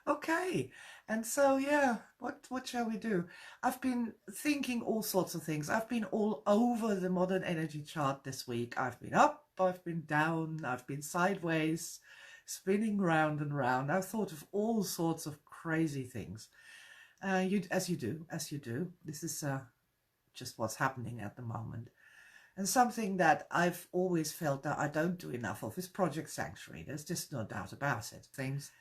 Okay. And so, yeah, what shall we do? I've been thinking all sorts of things. I've been all over the modern energy chart this week. I've been up, I've been down, I've been sideways, spinning round and round. I've thought of all sorts of crazy things. As you do. This is just what's happening at the moment. And something that I've always felt that I don't do enough of is Project Sanctuary. There's just no doubt about it. Things.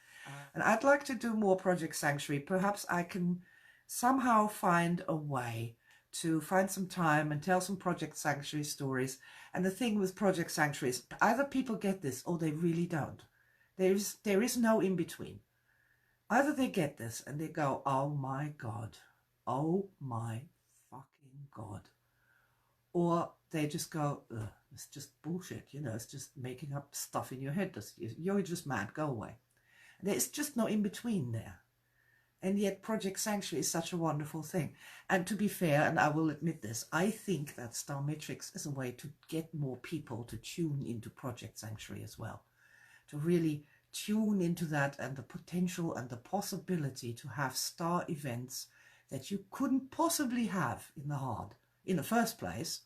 And I'd like to do more Project Sanctuary. Perhaps I can somehow find a way to find some time and tell some Project Sanctuary stories. And the thing with Project Sanctuary is either people get this or they really don't. There is no in between. Either they get this and they go, oh my God, oh my fucking God. Or they just go, ugh, it's just bullshit, it's just making up stuff in your head. You're just mad, go away. There's just no in between there. And yet Project Sanctuary is such a wonderful thing. And to be fair, and I will admit this, I think that Star Matrix is a way to get more people to tune into Project Sanctuary as well. To really tune into that and the potential and the possibility to have star events that you couldn't possibly have in the heart in the first place.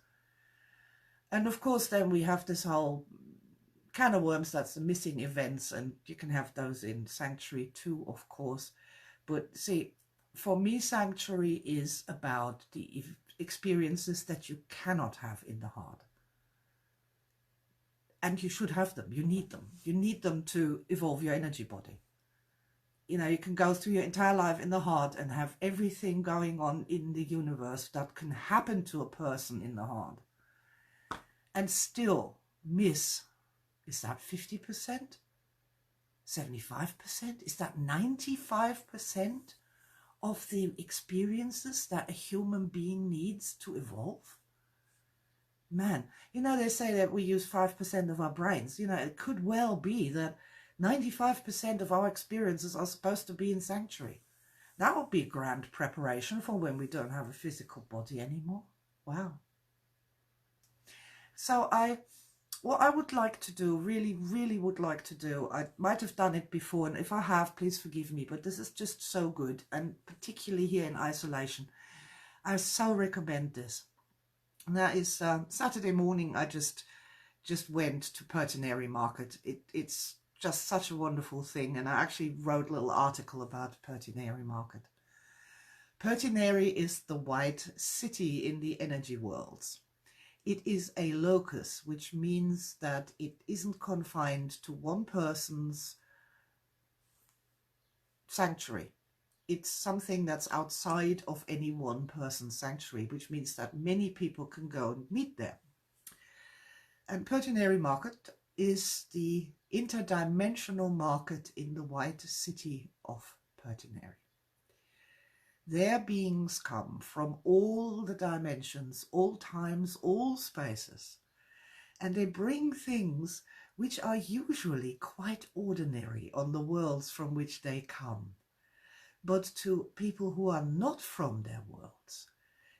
And of course then we have this whole can of worms, that's the missing events, and you can have those in Sanctuary too, of course. But see, for me, Sanctuary is about the experiences that you cannot have in the heart. And you should have them. You need them. You need them to evolve your energy body. You can go through your entire life in the heart and have everything going on in the universe that can happen to a person in the heart. And still miss, is that 50%? 75%? Is that 95% of the experiences that a human being needs to evolve? Man, they say that we use 5% of our brains. It could well be that 95% of our experiences are supposed to be in Sanctuary. That would be grand preparation for when we don't have a physical body anymore. Wow. So what I would like to do, really, really would like to do, I might have done it before, and if I have, please forgive me, but this is just so good, and particularly here in isolation, I so recommend this. And that is Saturday morning, I just went to Pertineri Market. It's just such a wonderful thing, and I actually wrote a little article about Pertineri Market. Pertineri is the white city in the energy worlds. It is a locus, which means that it isn't confined to one person's sanctuary. It's something that's outside of any one person's sanctuary, which means that many people can go and meet there. And Pertineri Market is the interdimensional market in the white city of Pertineri. Their beings come from all the dimensions, all times, all spaces, and they bring things which are usually quite ordinary on the worlds from which they come. But to people who are not from their worlds,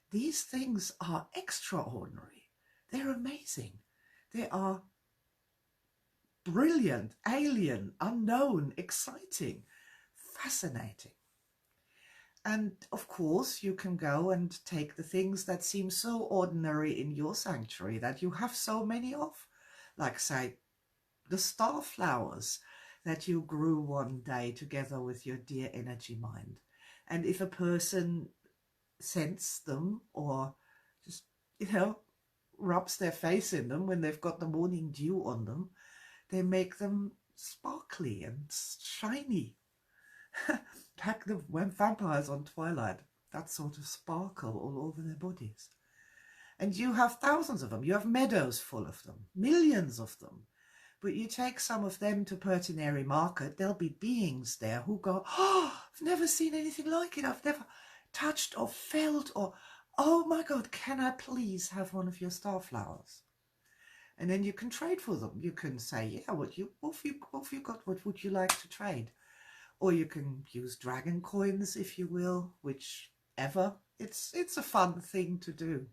these things are extraordinary. They're amazing. They are brilliant, alien, unknown, exciting, fascinating. And of course, you can go and take the things that seem so ordinary in your sanctuary that you have so many of, like, say, the star flowers that you grew one day together with your dear energy mind. And if a person scents them or just, rubs their face in them when they've got the morning dew on them, they make them sparkly and shiny. Like the vampires on Twilight, that sort of sparkle all over their bodies. And you have thousands of them. You have meadows full of them, millions of them. But you take some of them to Pertineri Market, there'll be beings there who go, oh, I've never seen anything like it. I've never touched or felt or, oh my God, can I please have one of your starflowers? And then you can trade for them. You can say, yeah, what have you got? What would you like to trade? Or you can use dragon coins, if you will, whichever. It's a fun thing to do.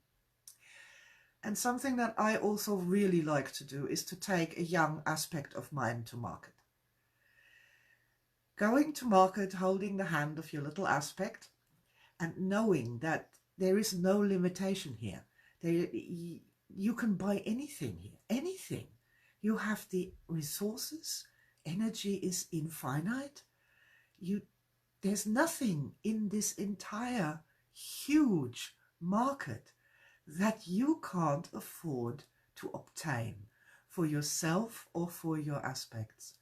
And something that I also really like to do is to take a young aspect of mine to market. Going to market, holding the hand of your little aspect, and knowing that there is no limitation here. You can buy anything here, anything. You have the resources. Energy is infinite. There's nothing in this entire huge market that you can't afford to obtain for yourself or for your aspects.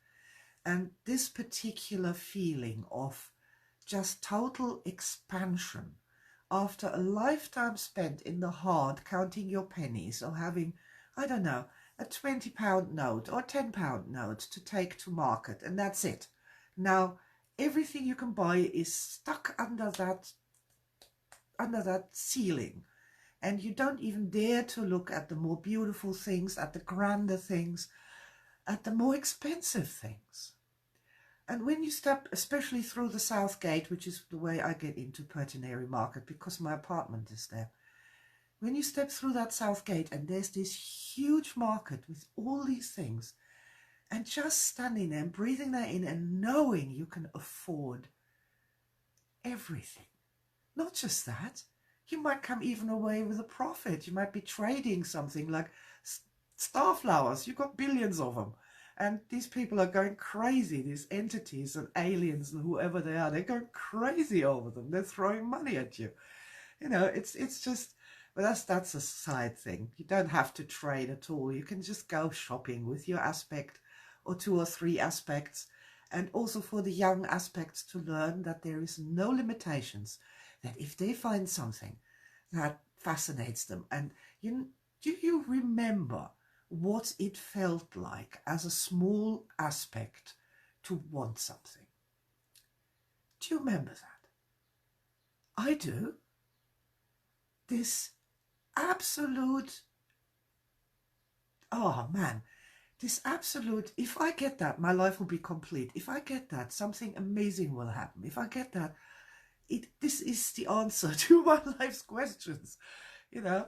And this particular feeling of just total expansion after a lifetime spent in the hard counting your pennies or having, I don't know, a £20 note or £10 note to take to market, and that's it. Now everything you can buy is stuck under that ceiling, and you don't even dare to look at the more beautiful things, at the grander things, at the more expensive things. And when you step, especially through the South Gate, which is the way I get into Pertineri Market because my apartment is there, when you step through that South Gate and there's this huge market with all these things, and just standing there and breathing that in and knowing you can afford everything. Not just that, you might come even away with a profit. You might be trading something like starflowers. You've got billions of them. And these people are going crazy, these entities and aliens and whoever they are, they're going crazy over them. They're throwing money at you. You know, it's just, well, that's a side thing. You don't have to trade at all. You can just go shopping with your aspect or 2 or 3 aspects. And also for the young aspects to learn that there is no limitations, that if they find something that fascinates them, and do you remember what it felt like as a small aspect to want something? Do you remember that? I do. This absolute, oh man, this absolute, if I get that, my life will be complete. If I get that, something amazing will happen. If I get that, this is the answer to my life's questions, you know.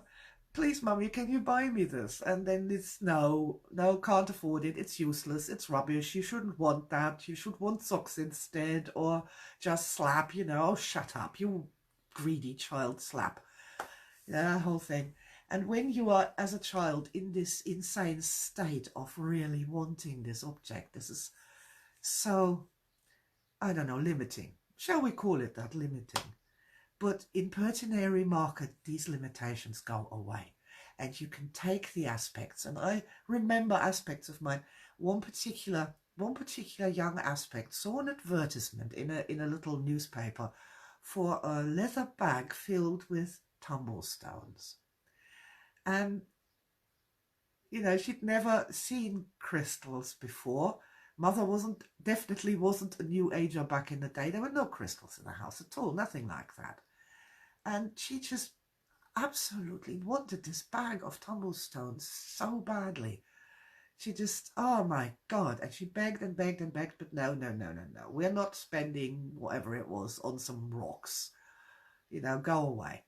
Please, Mummy, can you buy me this? And then it's no, can't afford it. It's useless. It's rubbish. You shouldn't want that. You should want socks instead, or just slap, you know. Oh, shut up, you greedy child, slap. Yeah, that whole thing. And when you are, as a child, in this insane state of really wanting this object, this is so, I don't know, limiting. Shall we call it that, limiting? But in Pertineri Market, these limitations go away, and you can take the aspects. And I remember aspects of mine. One particular young aspect saw an advertisement in a little newspaper for a leather bag filled with tumblestones. And, you know, she'd never seen crystals before. Mother definitely wasn't a new ager back in the day. There were no crystals in the house at all, nothing like that. And she just absolutely wanted this bag of tumblestones so badly. She just, oh my God. And she begged and begged and begged, but no. We're not spending whatever it was on some rocks. You know, go away.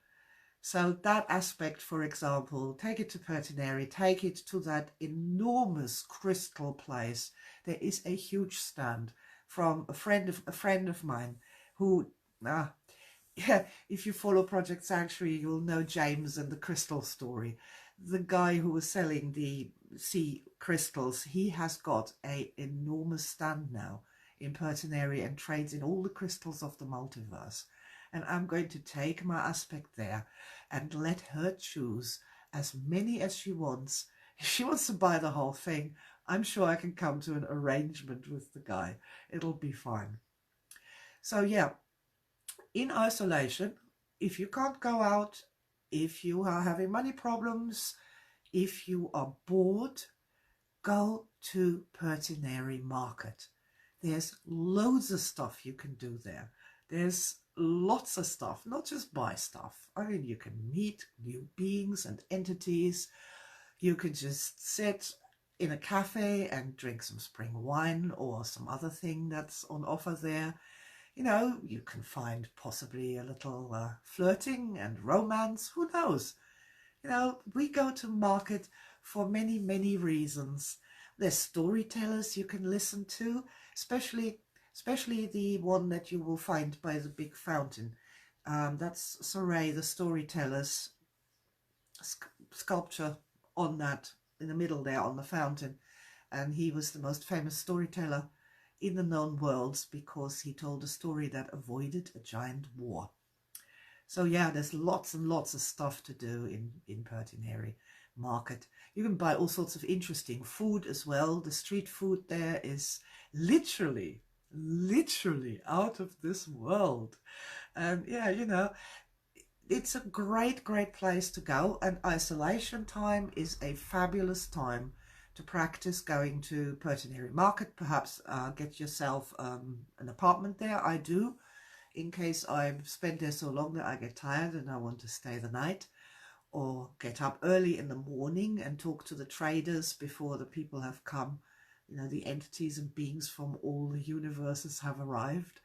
So that aspect, for example, take it to Pertineri, take it to that enormous crystal place. There is a huge stand from a friend of mine who, yeah, if you follow Project Sanctuary, you'll know James and the crystal story. The guy who was selling the sea crystals, he has got an enormous stand now in Pertineri and trades in all the crystals of the multiverse. And I'm going to take my aspect there and let her choose as many as she wants. If she wants to buy the whole thing, I'm sure I can come to an arrangement with the guy. It'll be fine. So yeah, in isolation, if you can't go out, if you are having money problems, if you are bored, go to Pertineri Market. There's loads of stuff you can do there. There's lots of stuff, not just buy stuff. I mean, you can meet new beings and entities. You can just sit in a cafe and drink some spring wine or some other thing that's on offer there. You know, you can find possibly a little flirting and romance. Who knows? You know, we go to market for many reasons. There's storytellers you can listen to, especially especially the one that you will find by the big fountain. That's Saray, the storyteller's sculpture on that, in the middle there on the fountain. And he was the most famous storyteller in the known worlds because he told a story that avoided a giant war. So yeah, there's lots and lots of stuff to do in Pertineri Market. You can buy all sorts of interesting food as well. The street food there is literally out of this world. And yeah, you know, it's a great place to go, and isolation time is a fabulous time to practice going to Pertineri Market. Perhaps get yourself an apartment there. I do, in case I've spent there so long that I get tired and I want to stay the night, or get up early in the morning and talk to the traders before the people have come. You know, the entities and beings from all the universes have arrived.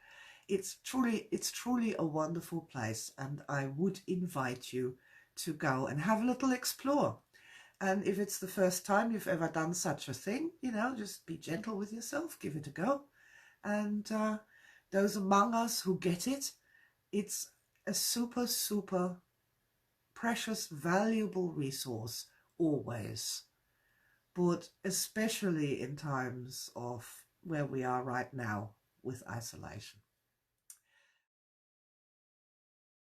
It's truly a wonderful place, and I would invite you to go and have a little explore. And if it's the first time you've ever done such a thing, you know, just be gentle with yourself, give it a go. And those among us who get it, it's a super precious, valuable resource always, but especially in times of where we are right now with isolation.